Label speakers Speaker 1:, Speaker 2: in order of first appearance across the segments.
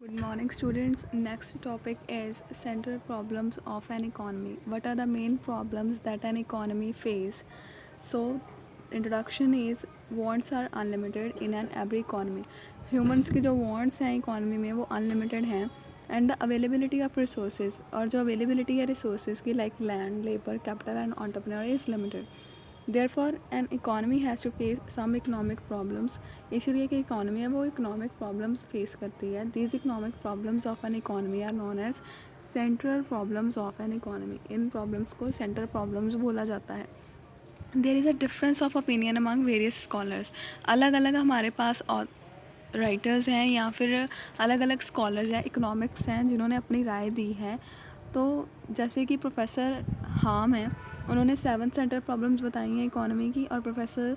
Speaker 1: Good morning, students. Next topic is central problems of an economy. What are the main problems that an economy face? So, introduction is wants are unlimited in an every economy. Humans की जो wants हैं economy में वो unlimited हैं and the availability of resources और जो availability है resources की like land, labor, capital and entrepreneur is limited. Therefore an economy has to face some economic problems. इसीलिए कि इकॉनमी है वो इकोनॉमिक प्रॉब्लम्स फेस करती है. These economic problems of an economy are known as central problems of an economy. इन problems को central problems बोला जाता है. There is a difference of opinion among various scholars. अलग अलग हमारे पास राइटर्स हैं या फिर अलग अलग स्कॉलर्स हैं, इकोनॉमिक्स हैं जिन्होंने अपनी राय दी है. तो जैसे कि प्रोफेसर हाम हैं, उन्होंने 7 सेंट्रल प्रॉब्लम्स बताई हैं इकोनॉमी की, और प्रोफेसर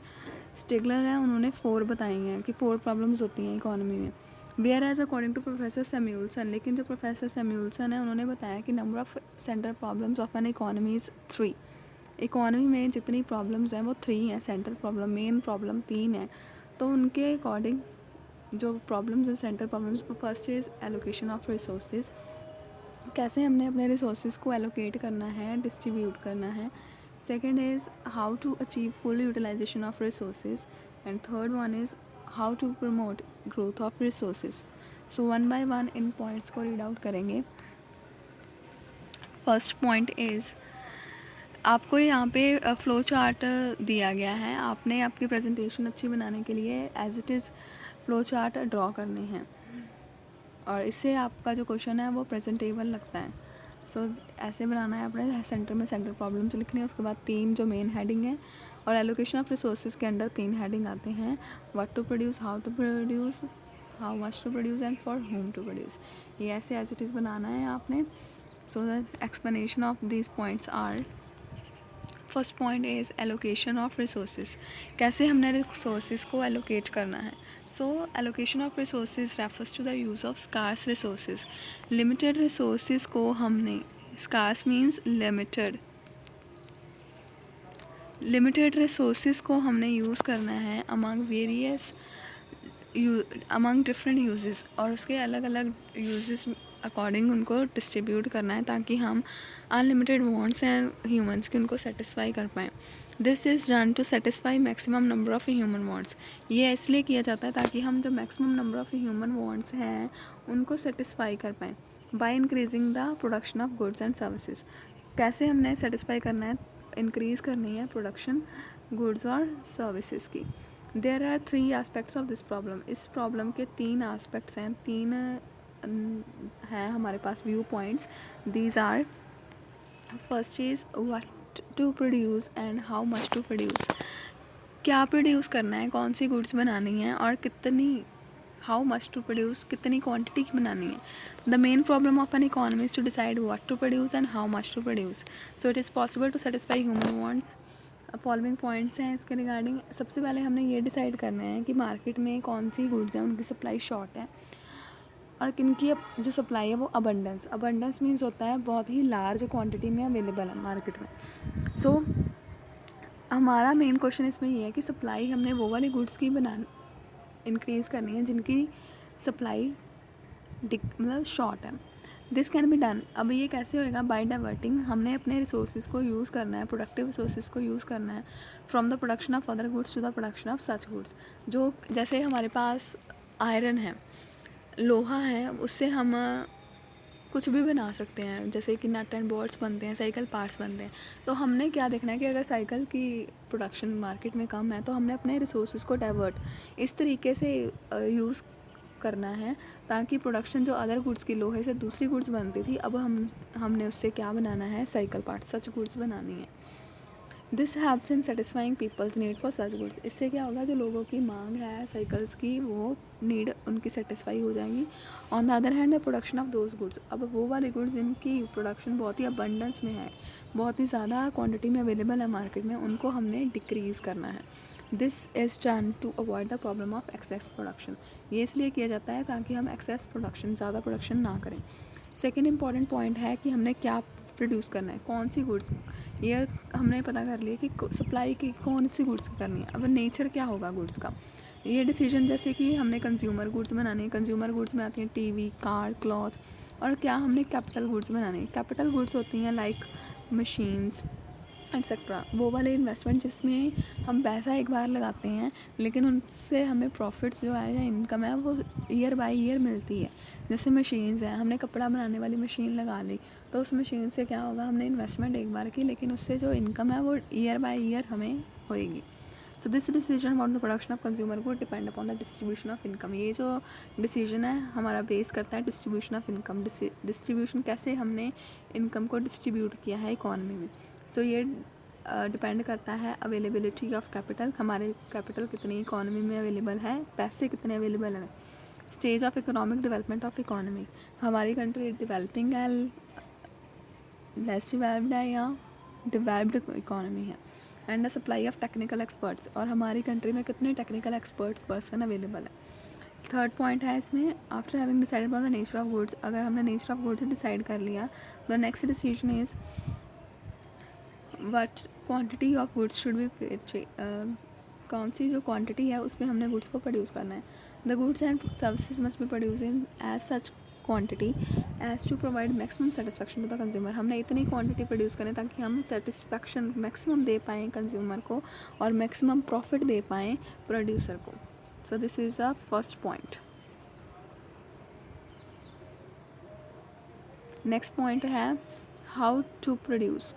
Speaker 1: स्टिगलर हैं, उन्होंने 4 बताई हैं कि 4 प्रॉब्लम्स होती हैं इकोनॉमी में. Whereas according to professor Samuelson, लेकिन जो प्रोफेसर सैम्यूल्सन है उन्होंने बताया कि number of central problems of an economy is 3. Economy में जितनी प्रॉब्लम्स हैं वो 3 हैं. सेंट्रल प्रॉब्लम, मेन प्रॉब्लम 3 है. तो उनके अकॉर्डिंग जो प्रॉब्लम्स हैं central problems, first is allocation of resources. कैसे हमने अपने रिसोर्सेज को एलोकेट करना है, डिस्ट्रीब्यूट करना है. Second is how to achieve full utilization of resources. And third one is how to promote growth of resources. So one by one इन points को रीड आउट करेंगे. फर्स्ट पॉइंट इज़ आपको यहाँ पे फ़्लो चार्ट दिया गया है. आपने आपकी प्रेजेंटेशन अच्छी बनाने के लिए as it is flow chart draw करने हैं और इससे आपका जो क्वेश्चन है वो प्रेजेंटेबल लगता है. सो ऐसे बनाना है अपने. सेंटर में सेंट्रल प्रॉब्लम्स लिखनी है, उसके बाद 3 जो मेन हेडिंग है, और एलोकेशन ऑफ रिसोर्सेज के अंडर 3 हेडिंग आते हैं. What to produce, how to produce, how much to produce and for whom to produce. ये ऐसे एज इट इज़ बनाना है आपने. So the explanation of this points are, first point is allocation of resources. कैसे हमने resources को allocate करना है. So allocation of resources refers to the use of scarce resources. Limited resources को हमने, scarce means limited, limited resources को हमने use करना है among various among different uses, और उसके अलग अलग यूजेस अकॉर्डिंग उनको डिस्ट्रीब्यूट करना है ताकि हम अनलिमिटेड वांट्स एंड ह्यूमंस के उनको सेटिस्फाई कर पाएँ. This is done to satisfy maximum number of human wants. ये इसलिए किया जाता है ताकि हम जो maximum number of human wants हैं उनको सेटिस्फाई कर पाएँ by increasing the production of goods and services. कैसे हमने सेटिस्फाई करना है, इंक्रीज़ करनी है प्रोडक्शन गुड्स और सर्विसेज की. There are 3 aspects of this problem. इस प्रॉब्लम के 3 एस्पेक्ट्स हैं, 3 हैं हमारे पास view points. These are, first is what to produce and how much to produce. क्या प्रोड्यूस करना है, कौन सी गुड्स बनानी है और कितनी, हाउ मच टू प्रोड्यूस, कितनी क्वांटिटी की बनानी है. The main problem of an economy is to decide what to produce and how much to produce. So it is possible to satisfy human wants. Following points हैं इसके regarding. सबसे पहले हमने ये डिसाइड करना है कि मार्केट में कौन सी गुड्स हैं उनकी सप्लाई शॉर्ट है और किनकी जो सप्लाई है वो अबंडेंस. अबंडेंस मीन्स होता है बहुत ही लार्ज क्वांटिटी में अवेलेबल है मार्केट में. सो हमारा मेन क्वेश्चन इसमें ये है कि सप्लाई हमने वो वाली गुड्स की इंक्रीज़ करनी है जिनकी सप्लाई मतलब शॉर्ट है. This can be done. अब ये कैसे होएगा, बाय डाइवर्टिंग. हमने अपने रिसोर्सेज को यूज़ करना है, प्रोडक्टिव रिसोर्सेज को यूज़ करना है from the production of other goods to the production of such goods. जो जैसे हमारे पास आयरन है, लोहा है, उससे हम कुछ भी बना सकते हैं, जैसे कि नट एंड बोल्ट्स बनते हैं, साइकिल पार्ट्स बनते हैं. तो हमने क्या देखना है कि अगर साइकिल की प्रोडक्शन मार्केट में कम है तो हमने अपने रिसोर्सेज को डाइवर्ट इस तरीके से यूज़ करना है ताकि प्रोडक्शन जो अदर गुड्स की, लोहे से दूसरी गुड्स बनती थी, अब हमने उससे क्या बनाना है, साइकिल पार्ट्स, सच गुड्स बनानी है. This helps in satisfying people's need for such goods. इससे क्या होगा, जो लोगों की मांग है साइकिल्स की वो नीड उनकी सेटिस्फाई हो जाएगी. On the other hand the production of those goods, अब वो वाले गुड्स जिनकी प्रोडक्शन बहुत ही अबंडेंस में है, बहुत ही ज़्यादा क्वांटिटी में अवेलेबल है मार्केट में, उनको हमने डिक्रीज़ करना है. This is done to avoid the problem of excess production. ये इसलिए किया जाता है ताकि हम एक्सेस प्रोडक्शन, ज़्यादा प्रोडक्शन ना करें. सेकेंड इंपॉर्टेंट पॉइंट है कि हमने क्या प्रोड्यूस करना है, कौन सी गुड्स. ये हमने पता कर लिया कि सप्लाई की कौन सी गुड्स करनी है. अब नेचर क्या होगा गुड्स का, ये डिसीजन जैसे कि हमने कंज्यूमर गुड्स बनाने हैं, कंज्यूमर गुड्स में आती हैं टीवी, कार, क्लॉथ, और क्या हमने कैपिटल गुड्स बनाने हैं। कैपिटल गुड्स होती हैं लाइक मशीन्स एक्सेट्रा, वो वाले इन्वेस्टमेंट जिसमें हम पैसा एक बार लगाते हैं लेकिन उनसे हमें प्रॉफिट्स जो है या इनकम है वो ईयर बाय ईयर मिलती है। जैसे मशीन्स हैं, हमने कपड़ा बनाने वाली मशीन लगा ली तो उस मशीन से क्या होगा, हमने इन्वेस्टमेंट एक बार की लेकिन उससे जो इनकम है वो ईयर बाय ईयर हमें होएगी। So this decision about the production of consumer good depend upon the distribution of income. ये जो डिसीजन है हमारा बेस करता है डिस्ट्रीब्यूशन ऑफ इनकम, डिस्ट्रीब्यूशन कैसे हमने इनकम को डिस्ट्रीब्यूट किया है इकॉनमी में। सो ये डिपेंड करता है अवेलेबिलिटी ऑफ कैपिटल, हमारे कैपिटल कितनी इकॉनमी में अवेलेबल है, पैसे कितने अवेलेबल हैं। Stage of economic development of economy, हमारी कंट्री डेवलपिंग है, लेस डेवलप्ड है या डेवलप्ड इकॉनमी है। And the supply of technical experts, और हमारी कंट्री में कितने टेक्निकल एक्सपर्ट्स पर्सन अवेलेबल है। थर्ड पॉइंट है इसमें, after having decided about the nature of goods, अगर हमने नेचर ऑफ गुड्स डिसाइड कर लिया the next decision is what quantity of goods should be, कौन सी जो क्वान्टिटी है उसमें हमने गुड्स को प्रोड्यूस करना है। The goods and services must be produce in as such quantity as to provide maximum satisfaction to the consumer, हमने इतनी क्वान्टिटी प्रोड्यूस करें ताकि हम सेटिस्फेक्शन मैक्सिमम दे पाएँ कंज्यूमर को और मैक्सिमम प्रॉफिट दे पाएँ प्रोड्यूसर को। So this is the first point. Next point है हाउ टू प्रोड्यूस।